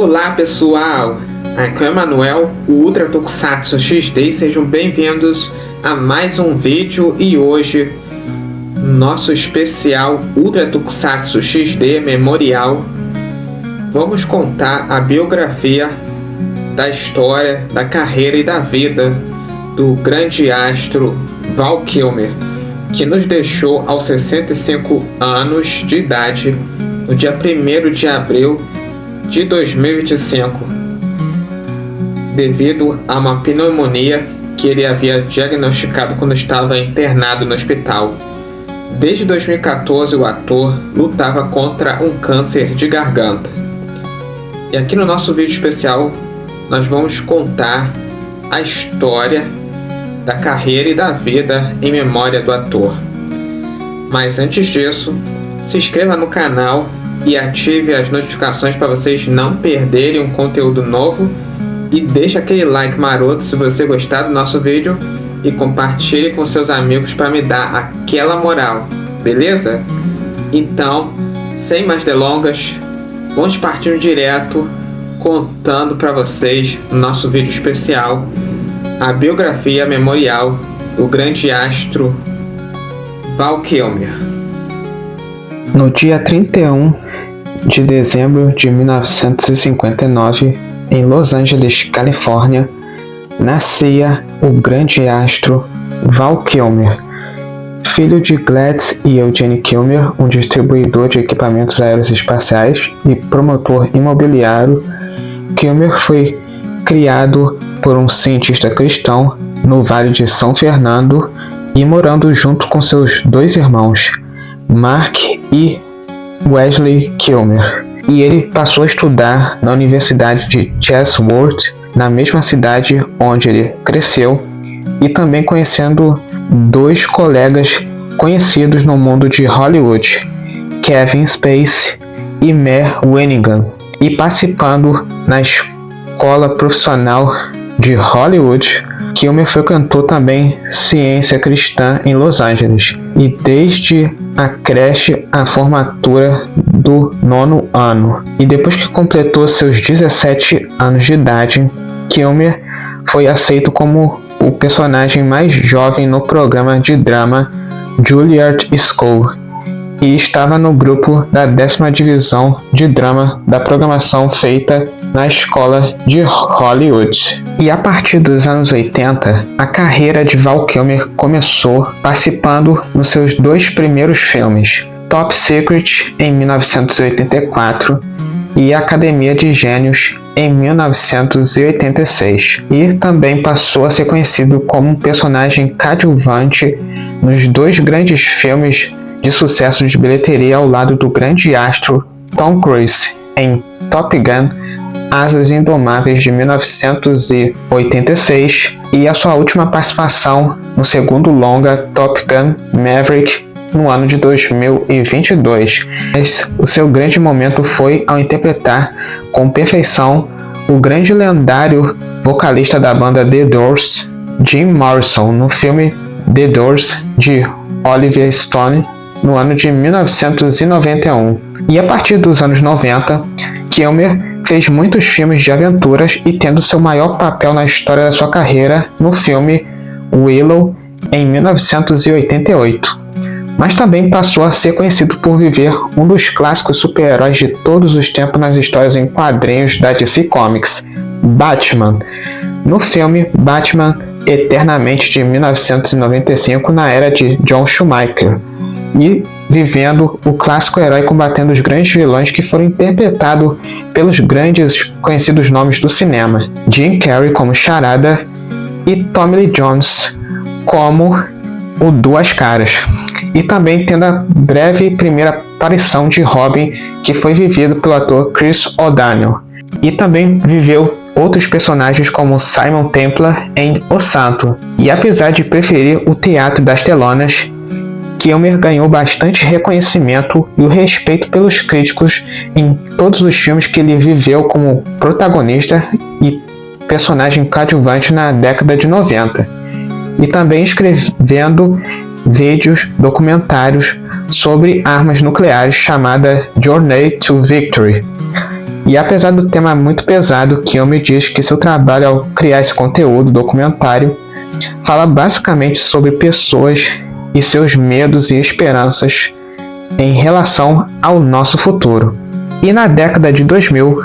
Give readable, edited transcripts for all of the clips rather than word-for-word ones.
Olá pessoal, aqui é o Emanuel, o Ultra Tokusatsu XD, sejam bem-vindos a mais um vídeo e hoje nosso especial Ultra Tokusatsu XD Memorial. Vamos contar a biografia da história, da carreira e da vida do grande astro Val Kilmer, que nos deixou aos 65 anos de idade no dia 1º de abril de 2025, devido a uma pneumonia que ele havia diagnosticado quando estava internado no hospital. Desde 2014, o ator lutava contra um câncer de garganta. E aqui no nosso vídeo especial, nós vamos contar a história da carreira e da vida em memória do ator. Mas antes disso, se inscreva no canal e ative as notificações para vocês não perderem um conteúdo novo e deixe aquele like maroto se você gostar do nosso vídeo e compartilhe com seus amigos para me dar aquela moral, beleza? Então, sem mais delongas, vamos partir direto contando para vocês no nosso vídeo especial a biografia memorial do grande astro Val Kilmer. No dia 31 de dezembro de 1959, em Los Angeles, Califórnia, nascia o grande astro Val Kilmer, filho de Gladys e Eugene Kilmer, um distribuidor de equipamentos aeroespaciais e promotor imobiliário. Kilmer foi criado por um cientista cristão no Vale de São Fernando e morando junto com seus dois irmãos, Mark e Wesley Kilmer, e ele passou a estudar na Universidade de Chatsworth, na mesma cidade onde ele cresceu, e também conhecendo dois colegas conhecidos no mundo de Hollywood, Kevin Spacey e Mare Winningham, e participando na escola profissional de Hollywood. Kilmer frequentou também ciência cristã em Los Angeles, e desde a creche à formatura do 9º ano. E depois que completou seus 17 anos de idade, Kilmer foi aceito como o personagem mais jovem no programa de drama Juilliard School, e estava no grupo da 10ª divisão de drama da programação feita na escola de Hollywood. E a partir dos anos 80, a carreira de Val Kilmer começou participando nos seus dois primeiros filmes, Top Secret em 1984 e Academia de Gênios em 1986, e também passou a ser conhecido como um personagem coadjuvante nos dois grandes filmes de sucesso de bilheteria ao lado do grande astro Tom Cruise em Top Gun: Asas Indomáveis de 1986 e a sua última participação no segundo longa Top Gun Maverick no ano de 2022. Mas o seu grande momento foi ao interpretar com perfeição o grande lendário vocalista da banda The Doors, Jim Morrison, no filme The Doors de Oliver Stone no ano de 1991. E a partir dos anos 90, Kilmer fez muitos filmes de aventuras e tendo seu maior papel na história da sua carreira no filme Willow em 1988. Mas também passou a ser conhecido por viver um dos clássicos super-heróis de todos os tempos nas histórias em quadrinhos da DC Comics, Batman, no filme Batman Eternamente de 1995, na era de John Schumacher, e vivendo o clássico herói combatendo os grandes vilões que foram interpretados pelos grandes conhecidos nomes do cinema, Jim Carrey como Charada e Tommy Lee Jones como o Duas Caras, e também tendo a breve primeira aparição de Robin, que foi vivido pelo ator Chris O'Donnell, e também viveu outros personagens como Simon Templar em O Santo. E apesar de preferir o teatro das telonas, Kilmer ganhou bastante reconhecimento e o respeito pelos críticos em todos os filmes que ele viveu como protagonista e personagem coadjuvante na década de 90, e também escrevendo vídeos documentários sobre armas nucleares chamada Journey to Victory. E apesar do tema muito pesado, Kilmer diz que seu trabalho ao criar esse conteúdo documentário fala basicamente sobre pessoas e seus medos e esperanças em relação ao nosso futuro. E na década de 2000,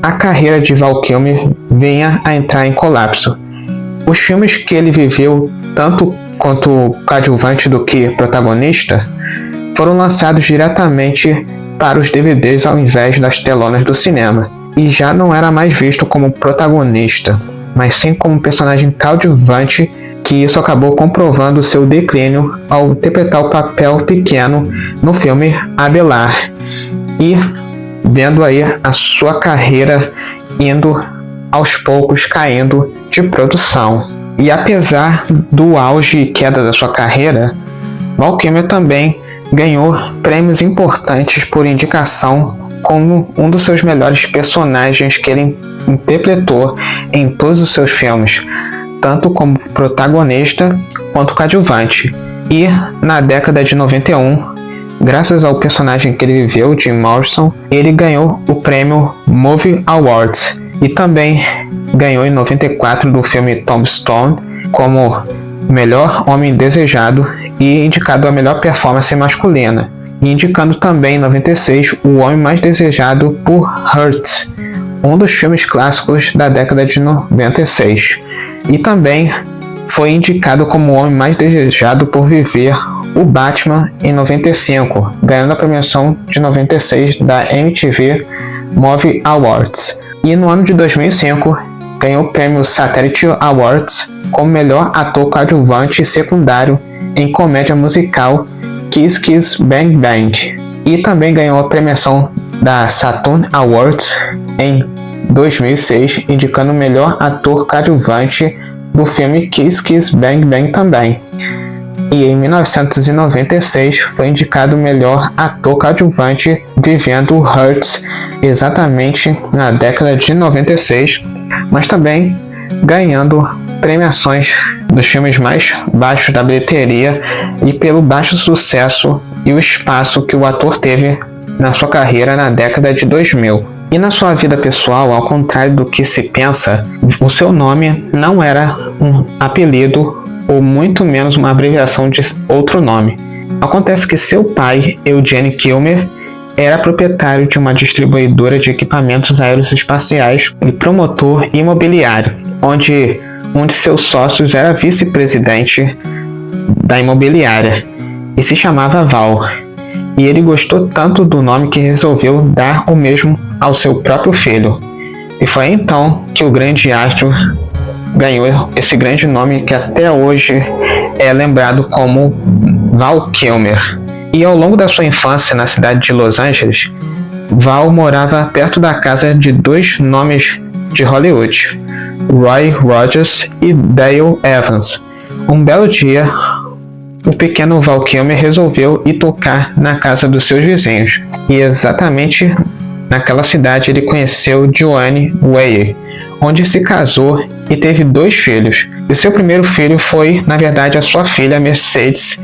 a carreira de Val Kilmer vinha a entrar em colapso. Os filmes que ele viveu, tanto quanto coadjuvante do que protagonista, foram lançados diretamente para os DVDs ao invés das telonas do cinema, e já não era mais visto como protagonista, mas sim como personagem coadjuvante, que isso acabou comprovando seu declínio ao interpretar o papel pequeno no filme Abelard, e vendo aí a sua carreira indo aos poucos caindo de produção. E apesar do auge e queda da sua carreira, Val Kilmer também ganhou prêmios importantes por indicação como um dos seus melhores personagens que ele interpretou em todos os seus filmes, tanto como protagonista quanto coadjuvante. E na década de 91, graças ao personagem que ele viveu, Jim Morrison, ele ganhou o prêmio Movie Awards e também ganhou em 94 do filme Tombstone como melhor homem desejado e indicado a melhor performance masculina, e indicando também em 96 o homem mais desejado por Hurt, um dos filmes clássicos da década de 96, e também foi indicado como o homem mais desejado por viver o Batman em 95, ganhando a premiação de 96 da MTV Movie Awards. E no ano de 2005 ganhou o prêmio Satellite Awards como melhor ator coadjuvante secundário em comédia musical Kiss Kiss Bang Bang, e também ganhou a premiação da Saturn Awards em 2006, indicando o melhor ator coadjuvante do filme Kiss Kiss Bang Bang também. E em 1996 foi indicado o melhor ator coadjuvante vivendo Hurt, exatamente na década de 96, mas também ganhando premiações dos filmes mais baixos da bilheteria e pelo baixo sucesso e o espaço que o ator teve na sua carreira na década de 2000. E na sua vida pessoal, ao contrário do que se pensa, o seu nome não era um apelido ou muito menos uma abreviação de outro nome. Acontece que seu pai, Eugene Kilmer, era proprietário de uma distribuidora de equipamentos aeroespaciais e promotor imobiliário, onde um de seus sócios era vice-presidente da imobiliária e se chamava Val. E ele gostou tanto do nome que resolveu dar o mesmo ao seu próprio filho. E foi então que o grande astro ganhou esse grande nome que até hoje é lembrado como Val Kilmer. E ao longo da sua infância na cidade de Los Angeles, Val morava perto da casa de dois nomes de Hollywood, Roy Rogers e Dale Evans. Um belo dia, o pequeno Val Kilmer resolveu ir tocar na casa dos seus vizinhos. E exatamente naquela cidade ele conheceu Joanne Weir, onde se casou e teve 2 filhos. E seu primeiro filho foi, na verdade, a sua filha Mercedes,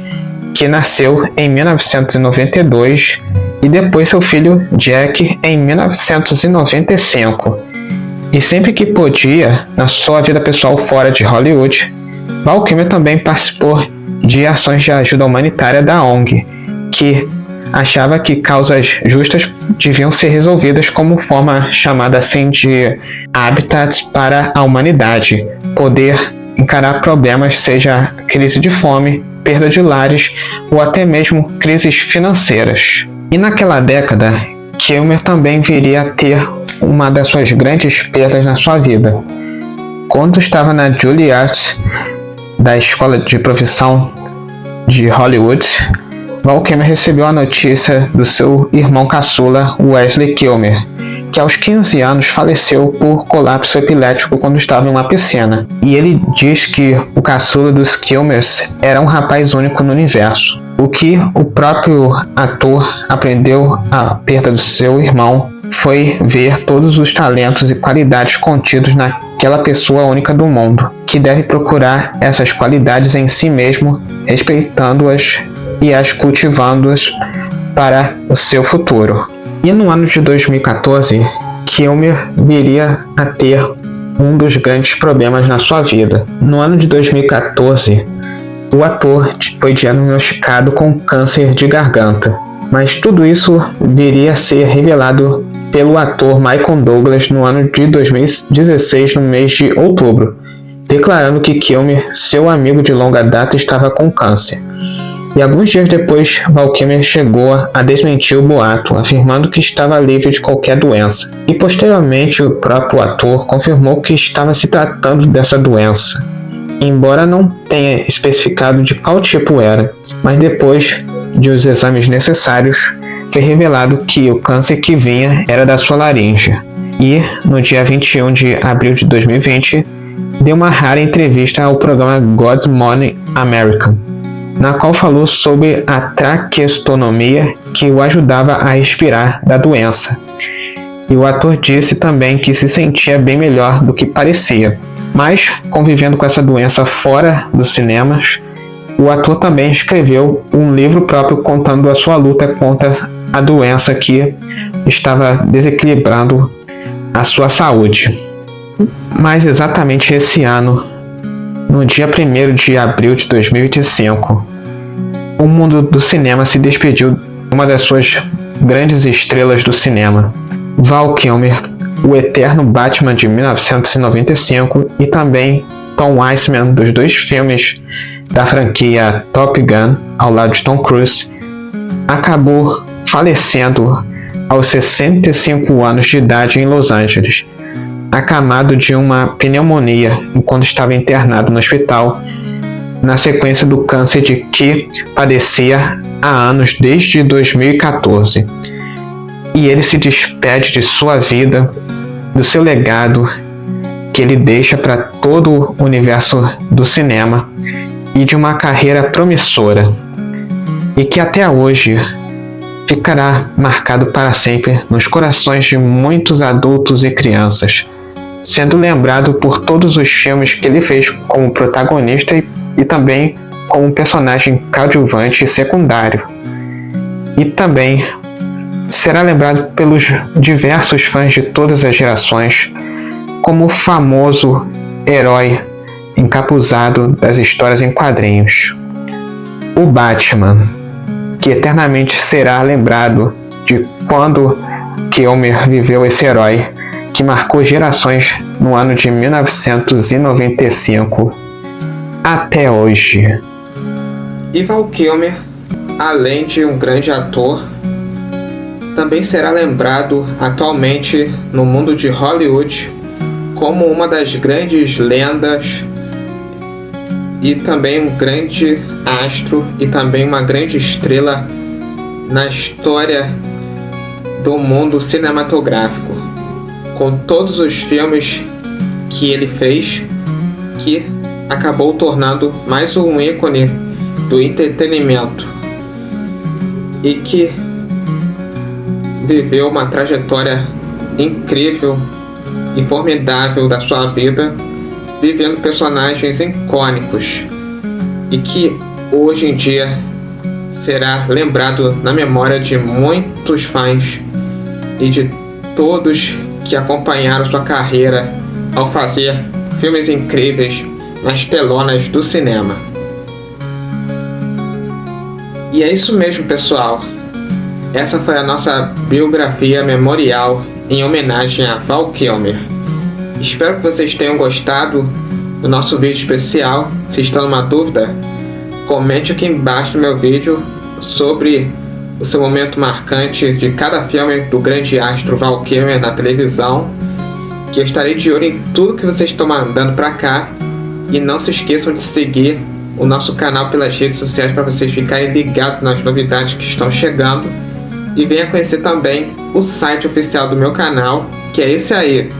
que nasceu em 1992, e depois seu filho Jack em 1995. E sempre que podia, na sua vida pessoal fora de Hollywood, Val Kilmer também participou de ações de ajuda humanitária da ONG, que achava que causas justas deviam ser resolvidas como forma chamada assim de habitats para a humanidade, poder encarar problemas, seja crise de fome, perda de lares ou até mesmo crises financeiras. E naquela década, Kilmer também viria a ter uma das suas grandes perdas na sua vida. Quando estava na Juilliard, da escola de profissão de Hollywood, Val Kilmer recebeu a notícia do seu irmão caçula Wesley Kilmer, que aos 15 anos faleceu por colapso epilético quando estava em uma piscina. E ele diz que o caçula dos Kilmers era um rapaz único no universo. O que o próprio ator aprendeu à perda do seu irmão foi ver todos os talentos e qualidades contidos naquela pessoa única do mundo, que deve procurar essas qualidades em si mesmo, respeitando-as e as cultivando-as para o seu futuro. E no ano de 2014, Kilmer viria a ter um dos grandes problemas na sua vida. No ano de 2014, o ator foi diagnosticado com câncer de garganta, mas tudo isso viria a ser revelado pelo ator Michael Douglas no ano de 2016, no mês de outubro, declarando que Kilmer, seu amigo de longa data, estava com câncer. E alguns dias depois, Val Kilmer chegou a desmentir o boato, afirmando que estava livre de qualquer doença. E posteriormente, o próprio ator confirmou que estava se tratando dessa doença, embora não tenha especificado de qual tipo era. Mas depois de os exames necessários, foi revelado que o câncer que vinha era da sua laringe. E, no dia 21 de abril de 2020, deu uma rara entrevista ao programa Good Morning America, na qual falou sobre a traqueostonomia que o ajudava a respirar da doença. E o ator disse também que se sentia bem melhor do que parecia. Mas, convivendo com essa doença fora dos cinemas, o ator também escreveu um livro próprio contando a sua luta contra a doença que estava desequilibrando a sua saúde. Mas exatamente esse ano, no dia 1º de abril de 2025, o mundo do cinema se despediu de uma das suas grandes estrelas do cinema, Val Kilmer, o eterno Batman de 1995, e também Tom Weissman, dos 2 filmes da franquia Top Gun, ao lado de Tom Cruise, acabou falecendo aos 65 anos de idade em Los Angeles, acamado de uma pneumonia enquanto estava internado no hospital, na sequência do câncer de que padecia há anos, desde 2014. E ele se despede de sua vida, do seu legado que ele deixa para todo o universo do cinema e de uma carreira promissora, e que até hoje ficará marcado para sempre nos corações de muitos adultos e crianças, sendo lembrado por todos os filmes que ele fez como protagonista e também como personagem coadjuvante e secundário. E também será lembrado pelos diversos fãs de todas as gerações como o famoso herói encapuzado das histórias em quadrinhos, o Batman, que eternamente será lembrado de quando Kilmer viveu esse herói que marcou gerações no ano de 1995 até hoje. E Val Kilmer, além de um grande ator, também será lembrado atualmente no mundo de Hollywood como uma das grandes lendas e também um grande astro e também uma grande estrela na história do mundo cinematográfico, com todos os filmes que ele fez, que acabou tornando mais um ícone do entretenimento e que viveu uma trajetória incrível e formidável da sua vida, vivendo personagens icônicos e que hoje em dia será lembrado na memória de muitos fãs e de todos que acompanharam sua carreira ao fazer filmes incríveis nas telonas do cinema. E é isso mesmo, pessoal. Essa foi a nossa biografia memorial em homenagem a Val Kilmer. Espero que vocês tenham gostado do nosso vídeo especial. Se estão numa dúvida, comente aqui embaixo no meu vídeo sobre o seu momento marcante de cada filme do grande astro Val Kilmer na televisão, que eu estarei de olho em tudo que vocês estão mandando para cá. E não se esqueçam de seguir o nosso canal pelas redes sociais para vocês ficarem ligados nas novidades que estão chegando. E venha conhecer também o site oficial do meu canal, que é esse aí,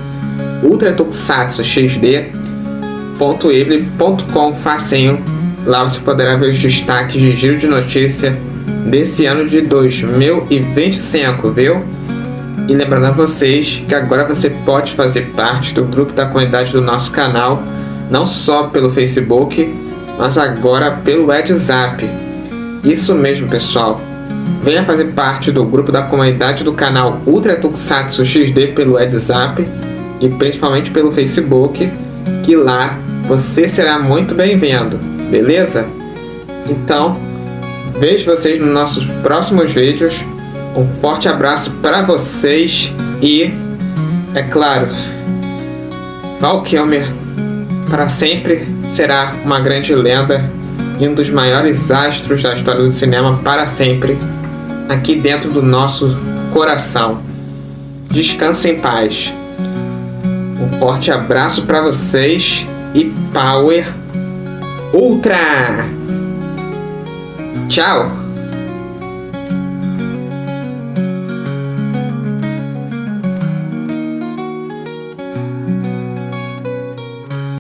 ultratokusatsuxd.eble.com, facinho. Lá você poderá ver os destaques de giro de notícia desse ano de 2025, viu? E lembrando a vocês que agora você pode fazer parte do grupo da comunidade do nosso canal, não só pelo Facebook, mas agora pelo WhatsApp. Isso mesmo, pessoal. venha fazer parte do grupo da comunidade do canal Ultra Tokusatsu XD pelo WhatsApp e principalmente pelo Facebook, que lá você será muito bem-vindo, beleza? Então, vejo vocês nos nossos próximos vídeos. Um forte abraço para vocês e, é claro, Val Kilmer para sempre será uma grande lenda e um dos maiores astros da história do cinema para sempre, aqui dentro do nosso coração. Descanse em paz. Um forte abraço para vocês e Power Ultra! Tchau!